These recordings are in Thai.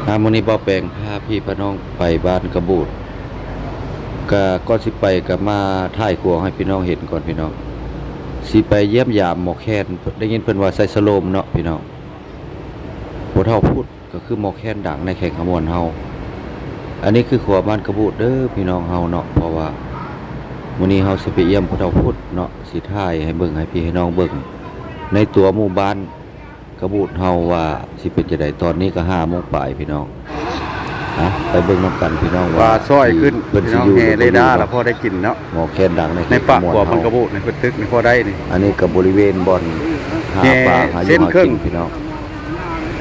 มื้อนี้บ่แปลงพาพี่พาน้องไปบ้านกระบูดก็สิไปก็มาถ่ายครัวให้พี่น้องเห็นก่อนพี่น้องสิไปเยี่ยมยามหมอแคนได้ยินเพิ่นว่าใส่สโลมเนาะพี่น้องผู้เฒ่าพูดก็คือหมอแคนดังในแข่งขมวนเฮาอันนี้คือครัวบ้านกระบูดเด้อพี่น้องเฮาเนาะเพราะว่ามื้อนี้เฮาสิไปเยี่ยมผู้เฒ่าพูดเนาะสิถ่ายให้เบิ่งให้พี่ให้น้องเบิ่งในตัวหมู่บ้านกระบูดเฮาว่าสิเป็นจังได๋ตอนนี้ก็5 โมงปลายพี่น้องไปเบิ่งน้ำกันพี่น้องว่าซอยขึ้น เพิ่น พี่ สิ น้อง อยู่ แห่เรดาร์แล้วพอได้กินเนาะหมอแคนดังในปาก ขมว กัว เฮา มันกระบุในพื้นตึกนี่พอได้นี่อันนี้ก็บริเวณบ่อนหา แห่ ปลาหาอ เส้ ยู่ น หา ครึ่ กิ ง นพี่น้อง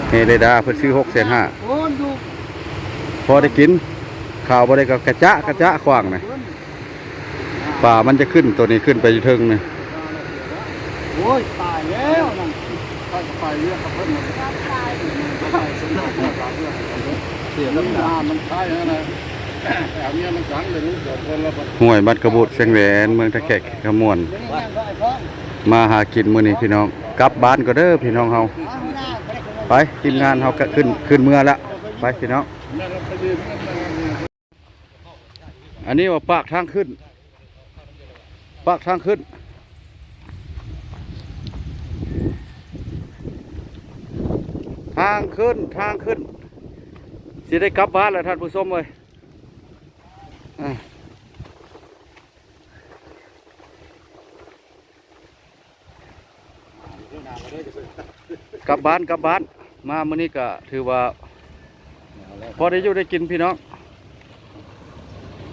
แห่เรดาร์เพิ่นซื้อ6,500,000พอได้กินข่าวบ่ได้ก็กระจะขวางน่ะป่ามันจะขึ้นตัวนี้ขึ้นไปอยู่ถึงนี่ โอ้ยตายแล้วนั่นไปเรื่องกับเพิ่นเสียน้ำตามันตายแล้วนะแต่เมียมันสังเลยรู้จักคนละ ห้วยบัดกระบุเชียงแหวนเมืองตะแขกขมวนมาหากินมื้อนี้พี่น้องกลับบ้านก็เด้อพี่น้องเฮาไปทีมงานเฮาก็ขึ้นเมื่อละไปพี่น้องอันนี้ว่าปากทางขึ้นทางขึ้นสิได้กลับบ้านแล้วท่านผู้ชมเอ้ยกลับบ้านมามื้อนี้ก็ถือว่าพอได้อยู่ได้กินพี่น้อง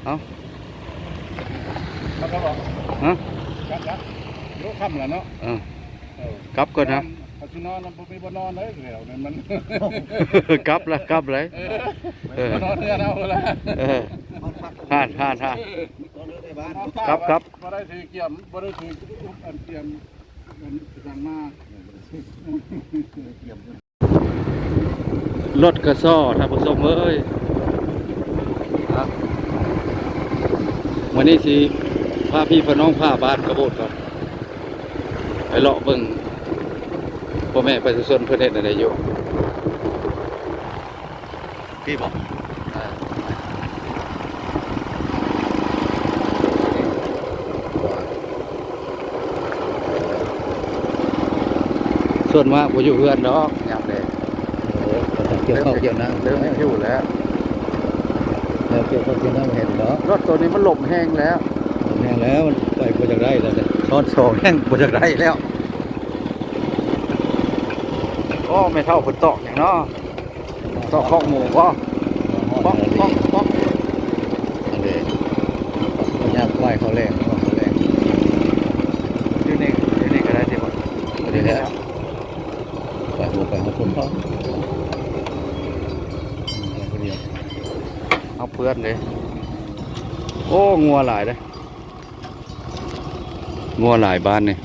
เอาฮะ รู้คำแล้วเนาะ กลับก่อนนะ พอที่นอนมันไม่บ่นอนเลยเดี๋ยวนั้นมัน กลับเลยนอนเนี่ยเอาละห่านครับ บ่ได้ถือเกี่ยมบ่ได้ถืออันเกี่ยมมันสั่งมาร ถกระซ้อท่านผู้ชมเอ้ยวันนี้สิพาพี่พาน้องพาบ้านกระโบดก่อนไปเลาะเบิ่งพ่อแม่ประชาชนเพื่อนเฮ็ดอะไรอยู่พี่บอกส่วนมากผมอยู่เพื่อนเนาะยามแดงเกี่ยวข้าวเกี่ยวน้ำ เริ่มหิวแล้ว แล้วเกี่ยวข้าวเกี่ยวน้ำเห็นเนาะ รถตัวนี้มันหลบแห้งแล้ว แห้งแล้วมันไปบ่จากได้แล้วเนี่ย ช้อนโซแห้งบ่จากได้แล้วก็ไม่เท่าฝนตกอย่างเนาะตอกข้องหมูก็ป๊อกอันนี้มันยากไหวเขาแรงเขาแรง อยู่นี่ก็ได้สิบ่ อันนี้แหละไปหัวไปหัวคนเขา เอาเพื่อนเลยโอ้งัวหลายเลยงัวหลายบ้านนี่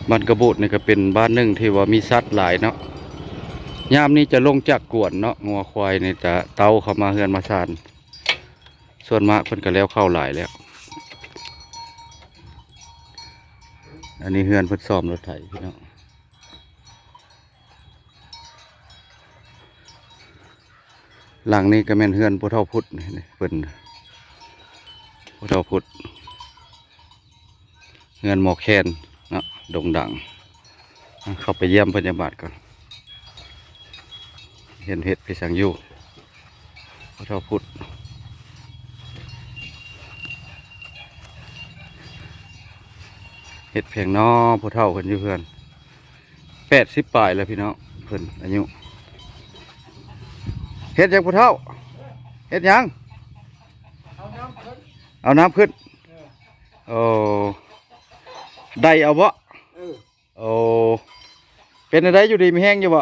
บ้านกระบุนี่ก็เป็นบ้านหนึ่งที่ว่ามีสัตว์หลายเนาะยามนี้จะลงจากกวนเนาะงัวควายนี่จะเตาเข้ามาเฮือนมาชานส่วนมากเพิ่นก็แล้วเข้าหลายแล้วอันนี้เฮือนเพิ่นซ่อมรถไถพี่น้องหลังนี้ก็แม่นเฮือนผู้เฒ่าพุทธนี่เพิ่นผู้เฒ่าพุทธเฮือนหมอแคนเนาะโด่งดังเข้าไปเยี่ยมพยาบาลก่อนเห็นเห็ดพิสังยูผู้เฒ่าพุทธเห็ดเพียงน้อผู้เฒ่าเพิ่นอยู่เพื่อน80 ปลายแล้วพี่น้องเพิ่นอายุเห็ดยังผู้เฒ่าเห็ดยังเอาน้ำขึ้นโอ้ได้เอาบ่โอ้เป็นอะไรอยู่ดีมีแห้งอยู่บ่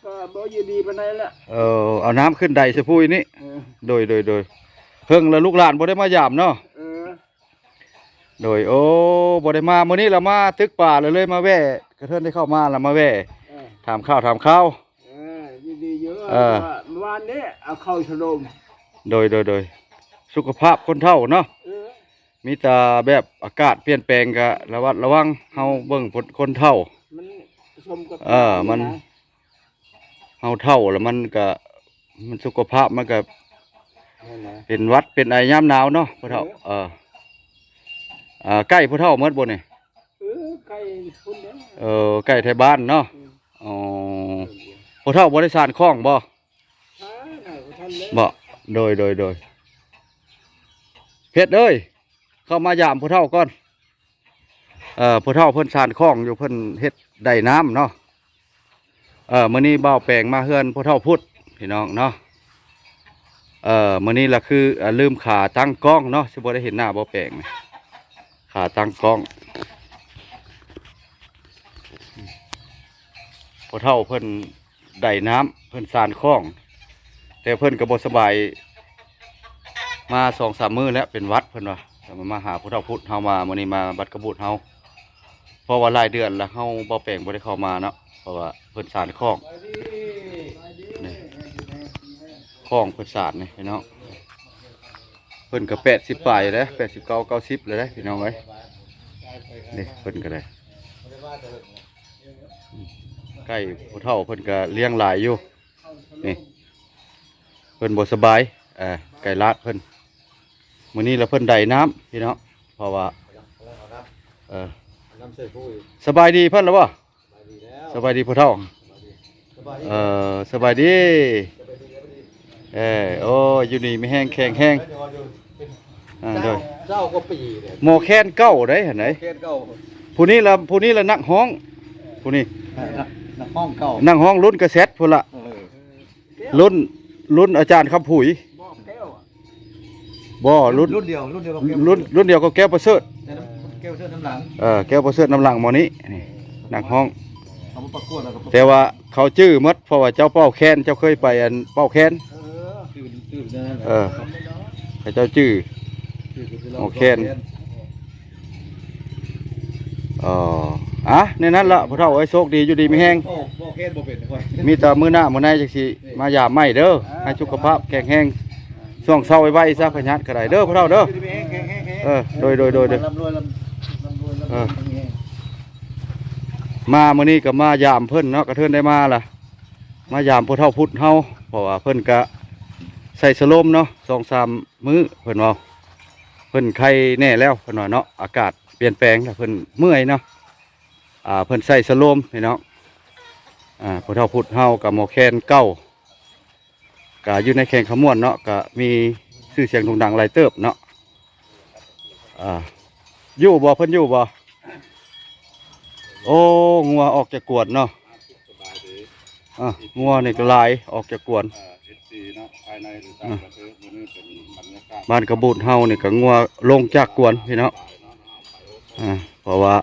ก็บ่ยินดีปานใดละเอาน้ำขึ้นได้สะพุยนี่โดยเพิ่งแล้วลูกหลานบ่ได้มายามเนาะโดยโอ้บ่ได้มามื้อนี้เรามาตึกป่าเลยมาแว่กระเทินได้เข้ามาแล้วมาแว่ถามข้าวยินดีเยอะวันนี้เอาเข้าชโลมโดยสุขภาพคนเฒ่าเนาะมีแต่แบบอากาศเปลี่ยนแปลงก็ระวังเฮาเบิ่งคนเฒ่ามันสมกับมัน เฮาเฒ่าแล้วมันก็มันสุขภาพมันก็ นั่นนะ เป็นหวัดเป็นไอยามหนาวเนาะพ่อเฒ่าใกล้พ่อเฒ่าหมดบ่นี่ ไก่พุ่นเด้อ ใกล้ไทบ้านเนาะอ๋อพ่อเฒ่าบ่ได้สานคล้องบ่ ช้าหน่อยท่านเลย บ่โดยเพชรเอ้ยเข้ามายามพ่อเฒ่าก่อนพ่อเฒ่าเพิ่นสานคล้องอยู่เพิ่นเฮ็ดได้น้ำเนาะมื้อนี้บ่าวแปลงมาเฮือนพ่อเฒ่าพุทธพี่น้องเนาะมื้อนี้ล่ะคือลืมขาตั้งกล้องเนาะสิบ่ได้เห็นหน้าบ่าวแปลงนี่ขาตั้งกล้องพ่อเฒ่าเพิ่นได้น้ำเพิ่นสานคล้องแต่เพิ่นก็บ่สบายมา 2-3 มื้อแล้วเป็นหวัดเพิ่นว่าแต่มาหาพ่อเฒ่าพุทธเฮามามื้อนี้มาบัดกระบุดเฮาเพราะว่าหลายเดือนแล้วเฮาบ่าวแปลงบ่ได้เข้ามาเนาะเพราะว่าเพิ่นสานคล้องนี่คล้องเพิ่นสานนี่พี่น้องเพิ่นก็80ปลายแล้ว89 90เลยเด้พี่น้องเอ้ยนี่เพิ่นก็ได้ใกล้ผู้เฒ่าเพิ่นก็เลี้ยงหลายอยู่นี่เพิ่นบ่สบายไก่ลาดเพิ่นมื้อนี้แล้วเพิ่นได้น้ำพี่น้องเพราะว่าน้ำเสือผู้ สบายดีเพิ่นแล้วบ่ มาดีแล้ว สบายดีผู้เฒ่าสบายดีโอ้อยู่นี่ไม่แห้งแข็งแห้งโดย เจ้าก็ปีเนี่ย หมอแคนเก้าได้หั่นไหน เขตเก่า ผู้นี้ละนักฮ้องผู้นี้ นักห้องเก่า นั่งห้องรุ่นกระแซดพุ่นละรุ่นอาจารย์คำผุย บอกแก้ว บ่รุ่น รุ่นเดียวกับแก้ว รุ่นเดียวกับแก้วประเสริฐ แก้วเสื้อน้ำหลัง แก้วประเสริฐน้ำหลังหมอนี้นี่นั่งห้อง เอามาประกวดแล้วก็ แต่ว่าเขาชื่อหมดเพราะว่าเจ้าเป้าแคนเจ้าเคยไปอันเป้าแคน ตื่นนั่นแหละ ให้เจ้าชื่อในนั้นละพ่อเฒ่าไอ้โชคดีอยู่ดีมีแห้ง บอกแค่บ่เป็นค่อย มีแต่มื้อหน้ามื้อในจังสิมายามไม่เด้อให้สุขภาพแข็งแรงช่วงเช้าไว้ซะพญัดก็ได้เด้อพ่อเฒ่าเด้อโดยลำรวยมามื้อนี้ก็มายามเพิ่นเนาะกระเทินได้มาล่ะมายามพ่อเฒ่าพุทธเฮาเพราะว่าเพิ่นก็ใส่สโลมเนาะ 2-3 มื้อเพิ่นว่าเพิ่นไข้แน่แล้วเพิ่นว่าเนาะอากาศเปลี่ยนแปลงแล้วเพิ่นเมื่อยเนาะเพิ่นใส่สโลมพี่น้องพ่อเฒ่าพุทธเฮากับหมอแคนเก้าก็อยู่ในแข่งขมวนเนาะก็มีชื่อเสียงโด่งดังหลายเติบเนาะอยู่บ่เพิ่นอยู่บ่โอ้งัวออกจากกวนเนาะงัวนี่ก็หลายออกจากกวนบ้านกระบุดเฮานี่ก็งัวลงจากกวนพี่เนาะเพราะว่า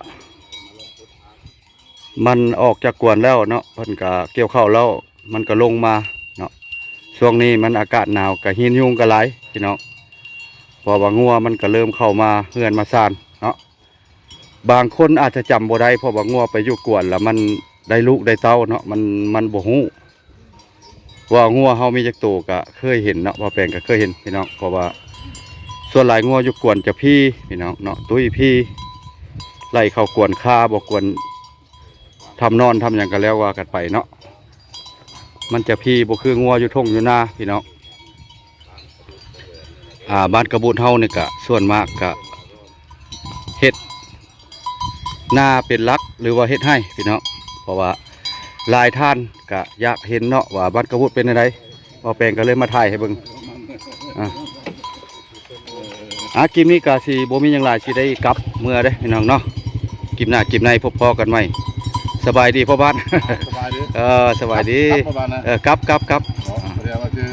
มันออกจากกวนแล้วเนาะเพิ่นก็เกี่ยวข้าวแล้วมันก็ลงมาเนาะช่วงนี้มันอากาศหนาวก็หินยุงก็หลายพี่เนาะเพราะว่างัวมันก็เริ่มเข้ามาเฮือนมาซ่านเนาะบางคนอาจจะจำบ่ได้เพราะว่างัวไปอยู่กวนแล้วมันได้ลูกได้เต้าเนาะมันบ่ฮู้ว่างัวเฮามีจักตัวก็เคยเห็นเนาะว่าแปลงก็เคยเห็นพี่น้องเพราะว่าส่วนหลายงัวอยู่กวนจะพี่น้องเนาะตุ้ยพี่ไล่เข้ากวนคาบ่กวนทำนอนทำอย่างกันแล้วว่ากันไปเนาะมันจะพี่บ่คืองัวอยู่ทุ่งอยู่นาพี่น้องบ้านกระบุนเฮานี่ก็ส่วนมากก็เฮ็ดนาเป็นหลักหรือว่าเฮ็ดให้พี่น้องเพราะว่าหลายท่านก็อยากเห็นเนาะว่าบ้านกระบุนเป็นอะไรว่าแปลงก็เลยมาถ่ายให้เบิ่งกิมนี้ก็สิบ่มีหยังหลายสิได้กลับเมื่อเด้พี่น้องเนาะกิมหน้ากิมในพบพอกันใหม่สบายดีพ่อบ้าน สบายดี สบายดี ประมาณนั้น กลับ เดี๋ยวมาคือ